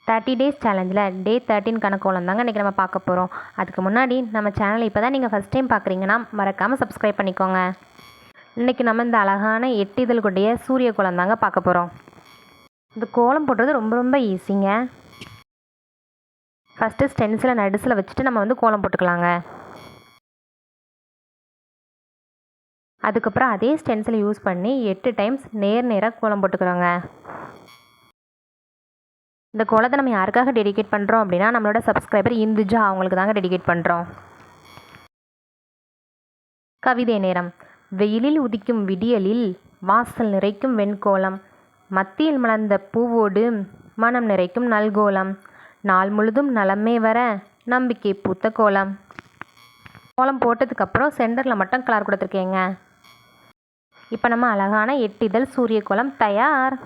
30 days சேலஞ்சில் டே 13 கோலம் தாங்க இன்றைக்கி நம்ம பார்க்க போகிறோம். அதுக்கு முன்னாடி நம்ம சேனலை இப்போ தான் நீங்கள் ஃபஸ்ட் டைம் பார்க்குறீங்கன்னா மறக்காமல் சப்ஸ்கிரைப் பண்ணிக்கோங்க. இன்றைக்கி நம்ம இந்த அழகான 8 இதழ் கொண்டைய சூரிய கோலம் தாங்க பார்க்க போகிறோம். இந்த கோலம் போடுறது ரொம்ப ரொம்ப ஈஸிங்க. ஃபஸ்ட்டு ஸ்டென்சிலை நடுசில் வச்சுட்டு நம்ம கோலம் போட்டுக்கலாங்க. அதுக்கப்புறம் அதே ஸ்டென்சிலை யூஸ் பண்ணி 8 டைம்ஸ் நேராக கோலம் போட்டுக்கிறோங்க. இந்த கோலத்தை நம்ம யாருக்காக டெடிகேட் பண்ணுறோம் அப்படின்னா நம்மளோட சப்ஸ்கிரைபர் இந்துஜா அவங்களுக்கு தாங்க டெடிகேட் பண்ணுறோம். கவிதை நேரம். வெயிலில் உதிக்கும் விடியலில் வாசல் நிறைக்கும் வெண்கோலம், மத்தியில் மலர்ந்த பூவோடு மனம் நிறைக்கும் நல்கோலம், நாள் முழுதும் நலமே வர நம்பிக்கை பூத்த கோலம். கோலம் போட்டதுக்கப்புறம் சென்டரில் மட்டும் கலர் கொடுத்துருக்கேங்க. இப்போ நம்ம அழகான 8 இதழ் சூரிய கோலம் தயார்.